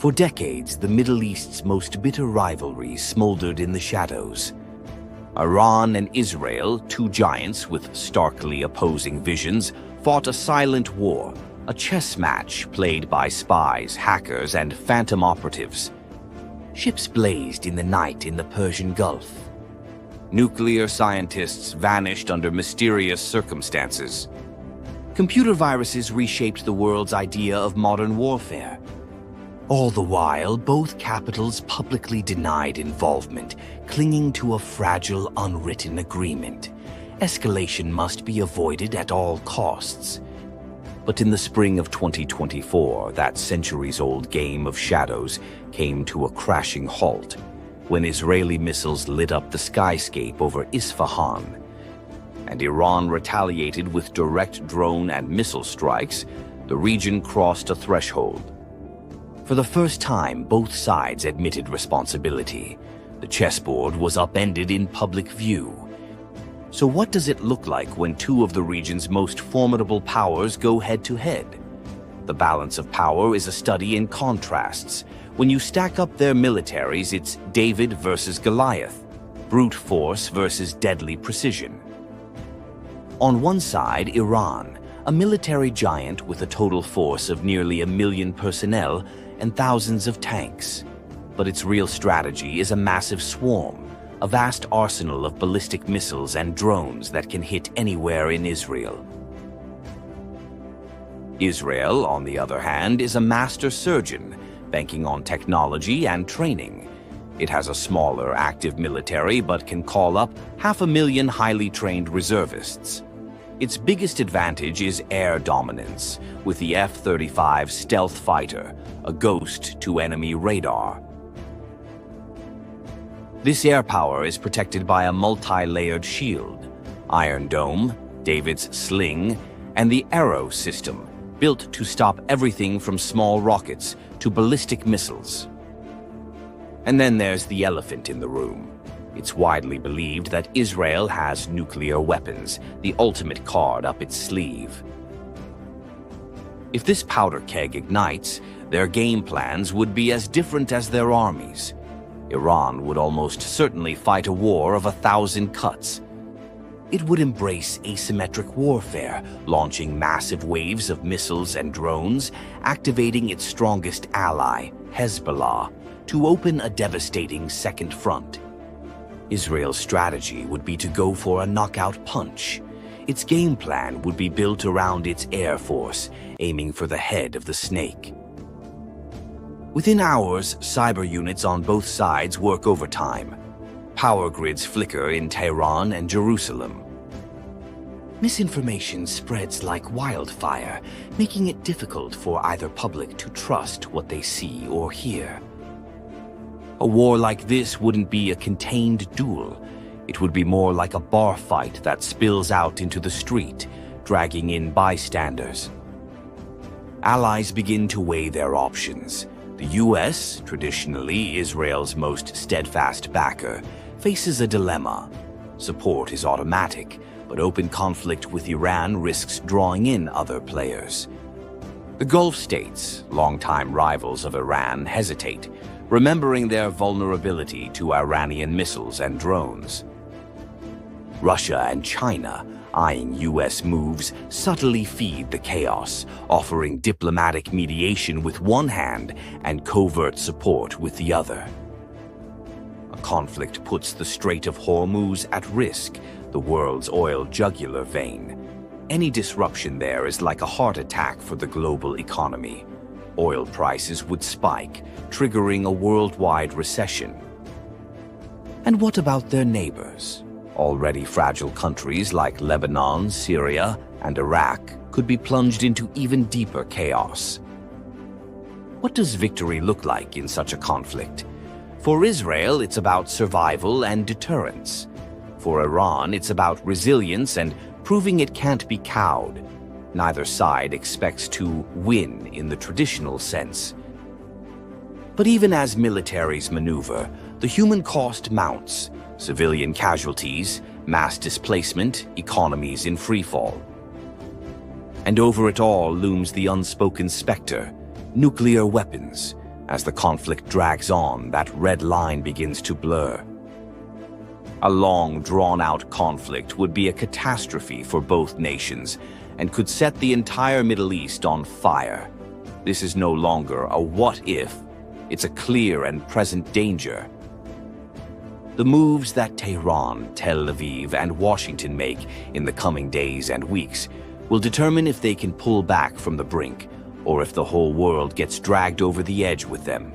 For decades, the Middle East's most bitter rivalry smoldered in the shadows. Iran and Israel, two giants with starkly opposing visions, fought a silent war, a chess match played by spies, hackers, and phantom operatives. Ships blazed in the night in the Persian Gulf. Nuclear scientists vanished under mysterious circumstances. Computer viruses reshaped the world's idea of modern warfare. All the while, both capitals publicly denied involvement, clinging to a fragile, unwritten agreement. Escalation must be avoided at all costs. But in the spring of 2024, that centuries-old game of shadows came to a crashing halt when Israeli missiles lit up the skyscape over Isfahan, and Iran retaliated with direct drone and missile strikes. The region crossed a threshold. For the first time, both sides admitted responsibility. The chessboard was upended in public view. So what does it look like when two of the region's most formidable powers go head-to-head? The balance of power is a study in contrasts. When you stack up their militaries, it's David versus Goliath, brute force versus deadly precision. On one side, Iran, a military giant with a total force of nearly 1 million personnel and thousands of tanks. But its real strategy is a massive swarm, a vast arsenal of ballistic missiles and drones that can hit anywhere in Israel. Israel, on the other hand, is a master surgeon, banking on technology and training. It has a smaller active military but can call up 500,000 highly trained reservists. Its biggest advantage is air dominance, with the F-35 stealth fighter, a ghost to enemy radar. This air power is protected by a multi-layered shield, Iron Dome, David's sling, and the Arrow system, built to stop everything from small rockets to ballistic missiles. And then there's the elephant in the room. It's widely believed that Israel has nuclear weapons, the ultimate card up its sleeve. If this powder keg ignites, their game plans would be as different as their armies. Iran would almost certainly fight a war of 1,000 cuts. It would embrace asymmetric warfare, launching massive waves of missiles and drones, activating its strongest ally, Hezbollah, to open a devastating second front. Israel's strategy would be to go for a knockout punch. Its game plan would be built around its air force, aiming for the head of the snake. Within hours, cyber units on both sides work overtime. Power grids flicker in Tehran and Jerusalem. Misinformation spreads like wildfire, making it difficult for either public to trust what they see or hear. A war like this wouldn't be a contained duel. It would be more like a bar fight that spills out into the street, dragging in bystanders. Allies begin to weigh their options. The US, traditionally Israel's most steadfast backer, faces a dilemma. Support is automatic, but open conflict with Iran risks drawing in other players. The Gulf states, longtime rivals of Iran, hesitate, remembering their vulnerability to Iranian missiles and drones. Russia and China, eyeing US moves, subtly feed the chaos, offering diplomatic mediation with one hand and covert support with the other. A conflict puts the Strait of Hormuz at risk, the world's oil jugular vein. Any disruption there is like a heart attack for the global economy. Oil prices would spike, triggering a worldwide recession. And what about their neighbors? Already fragile countries like Lebanon, Syria, and Iraq could be plunged into even deeper chaos. What does victory look like in such a conflict? For Israel, it's about survival and deterrence. For Iran, it's about resilience and proving it can't be cowed. Neither side expects to win in the traditional sense. But even as militaries maneuver, the human cost mounts. Civilian casualties, mass displacement, economies in freefall. And over it all looms the unspoken specter, nuclear weapons, As the conflict drags on, that red line begins to blur. A long, drawn-out conflict would be a catastrophe for both nations and could set the entire Middle East on fire. This is no longer a what-if, it's a clear and present danger. The moves that Tehran, Tel Aviv, and Washington make in the coming days and weeks will determine if they can pull back from the brink or if the whole world gets dragged over the edge with them.